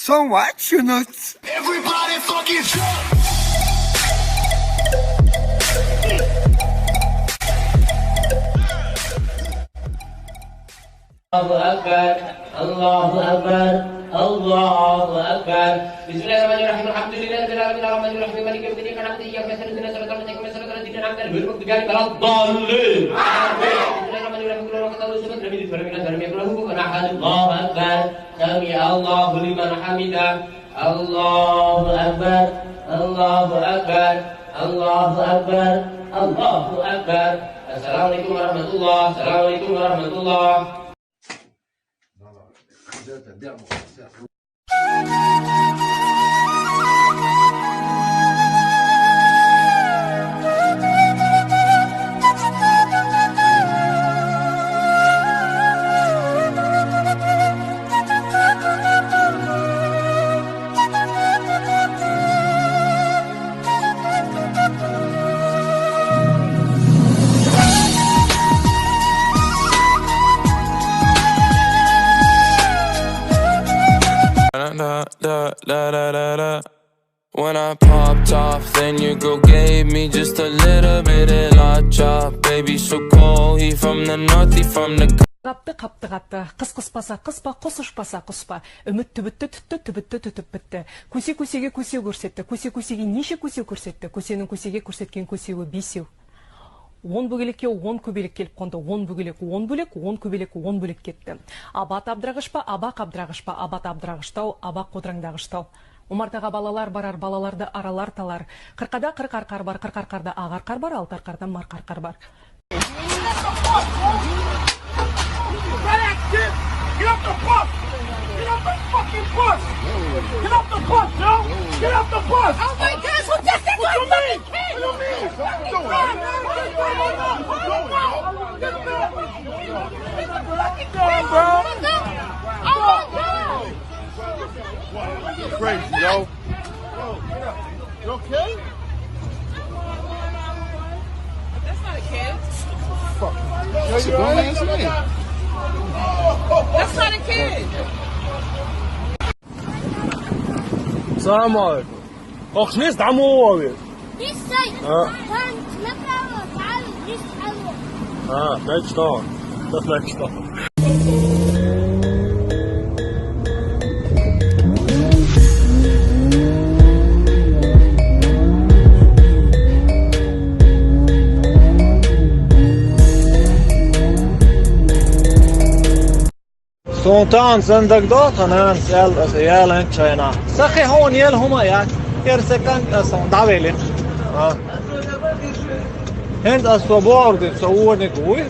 So what, you nuts? Everybody fucking jump! الله أكبر الله أكبر الله أكبر بسم الله الرحمن الرحيم الحمد لله رب العالمين الرحمن الرحيم مالك يوم الدين نعبد وإياك نستعين اهدنا الصراط المستقيم صراط الذين أنعمت عليهم غير المغضوب عليهم ولا الضالين بسم الله الرحمن الرحيم كل وقت الله سبحانه نبي ذكر من الدرم يقول له كن أحد الله أكبر سمع الله لمن حمده الله أكبر الله أكبر الله أكبر الله أكبر السلام عليكم ورحمة الله السلام عليكم ورحمة الله. When I popped off, then your girl gave me just a little bit of la chop. Baby so cold, he from the north, he from the. Қапты. Қыс қыспаса қыспа, құс ұшпаса құспа. Үміт түбітті түтті, түбітті түтіп бітті. Көсе-көсеге көсе көрсетті. Көсе-көсеге неше көсе көрсетті. Көсенің көсеге көрсеткен көсеуі бесеу. 10 бөгелекке 10 көбелек келіп қонды. 10 бөгелек 10 бөлек, 10 көбелек 10 бөлек кетті. Абат абдырағыш па, абақ абдырағыш па, абат абдырағыштау, абақ қодыраңдағыштау. Омартаға балалар барар, балаларды аралар талар. Қырқада қырық арқар бар, қырық арқарда ақ арқар бар, алты арқарда марқа арқар бар. Get off the bus! Get off the fucking bus! Get off the bus, yo! Get off the bus! Oh my gosh, who just said what you mean? What do you mean? You're crazy, yo. You okay? That's not a kid. Fuck. That's a grown ass man. That's not a kid. السلام عليكم. اخشنيس تعمو وين؟ لسه направо, تعالوا لسه ماشي طبعا. ماشي طبعا. سلطان زندگدات هنان سیال چاینا سخی هون یل هما یک سکن داویلی هند الصبور دي تصورني قوي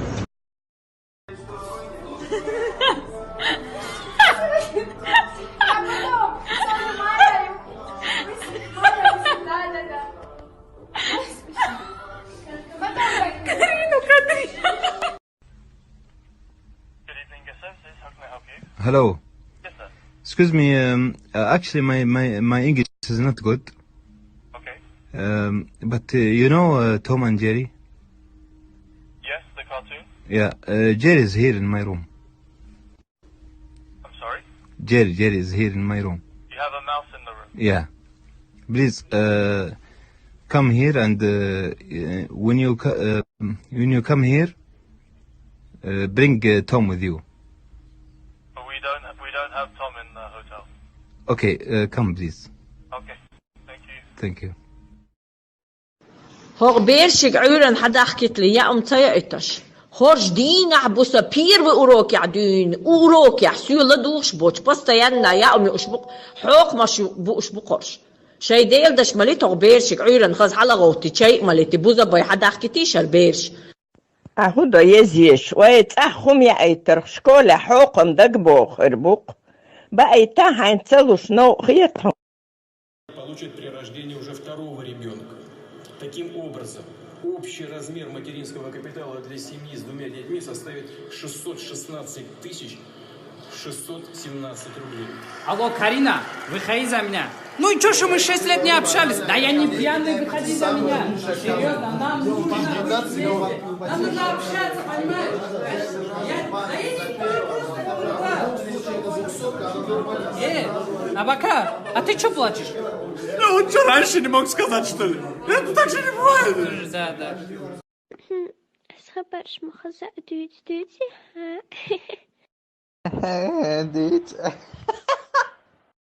Hello. Yes, sir. Excuse me. Actually, my English is not good. Okay. But you know Tom and Jerry? Yes, the cartoon. Yeah. Jerry is here in my room. I'm sorry? Jerry is here in my room. You have a mouse in the room. Yeah. Please come here and when you come here, bring Tom with you. But we don't have Tom in the hotel. Okay. Come please. Okay. Thank you. Thank you. هو بيرشق عيرن حدا حكيت لي يا أمتى إتش خرج دين عبوسا بير وأوروك يعدين أوروك يحسيو لدوش بوش بس تيانا يا أمي أشبق حوق مش بقرش شي ديل دش مليت هو بيرشق عيرن خز على غوتي شيء مليت بوزا باي حدا حكيتيش البيرش أهو يزيش ويتأخم يا أيتر شكولة حوقم دقبوخ إربوق بأيتا هينتلو شنو خيطهم получит при рождении уже второго ребенка. Таким образом, общий размер материнского капитала для семьи с двумя детьми составит 616 617 рублей. Алло, Карина, выходи за меня. Ну и чё, что мы 6 лет не общались? Да я не пьяный, выходи за меня. Серьезно, нам нужно общаться, понимаешь? Да я не пью просто. Набока, а ты что плачешь? Ну, он что, раньше не мог сказать, что ли? Это так же не бывает. Да. خبر شما خزا دوتي Dici.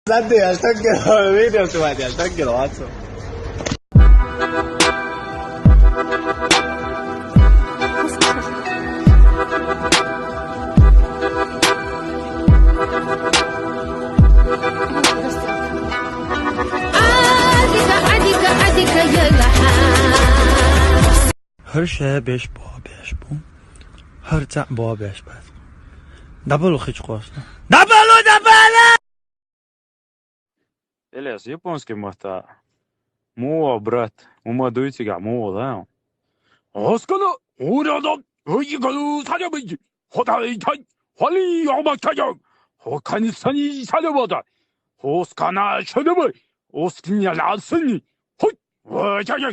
Senti, sta che video su vedi, sta che lo faccio. Her şeye 5 bu, 5 bu. Her çak bu 5 bas. Double hiç koştu. Double! Elias, japonski mahtaa. Muu, brat. Uma duitsiga muu, da. Oskano, uradon, uigalu 사려보지. 호다이탄, 활리 어막타정. 호칸스탄이 사려보다. 호스카나 셔너버. 오스키냐 라스니. 헛, 와자야.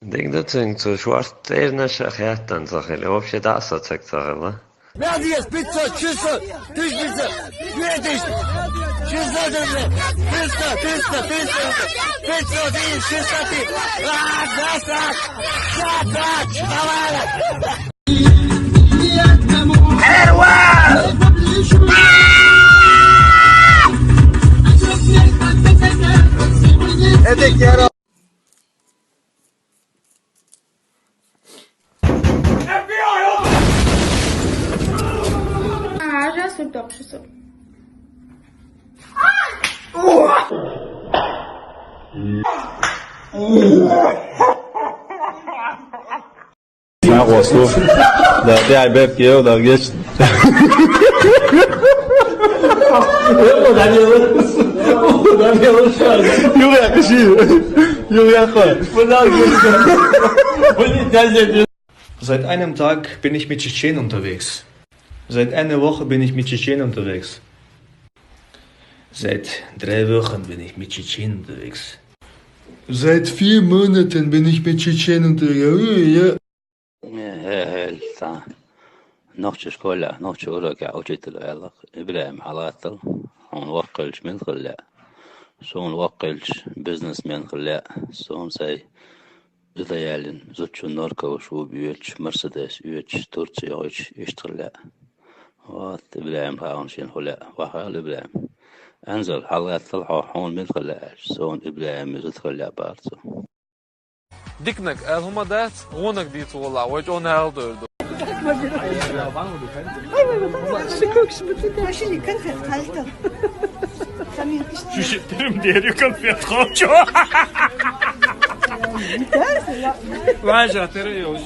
Ik denk dat ze zo zwart tegen zeggen, zeg je. Of je dat zou zeggen, Nerede 500, 600, 1000, 2000, 600, 500, 500, 600, Na rosto. Da der Beb geo da geç. Seit einem Tag bin ich mit Tschetschenen unterwegs. Seit einer Woche bin ich mit Tschetschenen unterwegs. Seit 3 Wochen bin ich mit Tschetschenen unterwegs. Seit 4 Monaten bin ich mit Tschetschenen unterwegs. نوتش شكولا نوتش أوروكا أوجيت العلاق إبراهيم حالاتل هون وقلش من خلا سون وقلش بزنس من خلا سون ساي بدايالن زوجو نوركا وشو بيوتش مرسيدس يوتش تورتسي يوتش يشتغلا وات إبراهيم هاون شين خلا وحال إبراهيم أنزل حالاتل هون من خلا سون إبراهيم يزت خلا بارتو Diknek, huma det, honak dit wala, waj on helder. Şişitlerim diğer yakın fiyat koçu. Vaja, teriyoruz.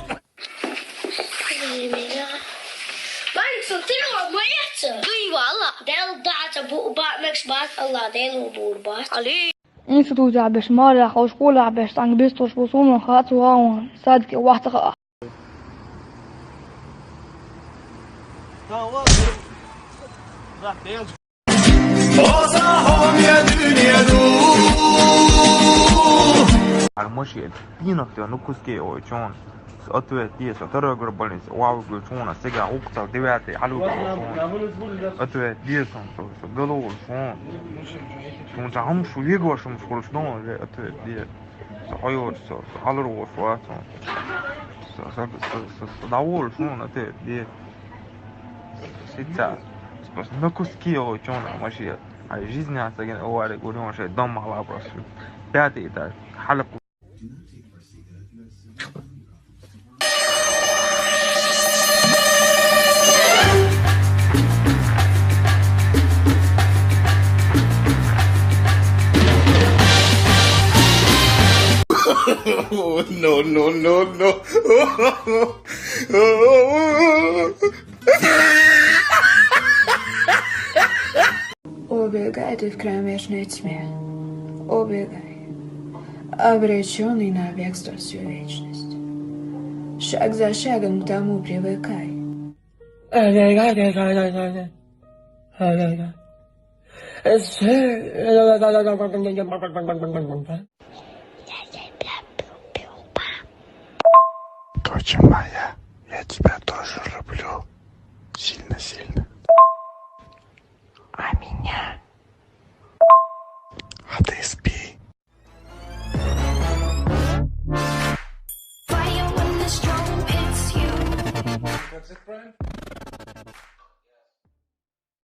Mike, så til å møte. Du walla. Del data på barnex bak Allah, del og bak. Ali. Institut عباش مالح وشقول عباش تنقبستوش بصوم خاطر هون صادق واحد المشكل بينك نكوسكي او جون أتوه ديس أترى قربانيس واو قلتونا سجع وقتا دبعتي حلو قلتون أتوه ديسون قالوا قلتون شون تعهم شو يجوا شو مش قلتون أتوه ديس أيوة حلو قلتون داول شون أتوه ديس ستة بس نكوسكي او جون ماشي هاي жизнь أتجن أول يقولون شيء ضم على براسه بعدي ده حلق Oh, no. Убегай ты в кромешной тьме, убегай, обреченный на бегство всю вечность. Шаг за шагом к тому привыкай. Доча моя, я тебя тоже люблю. Сильно-сильно. А меня Exit Prime?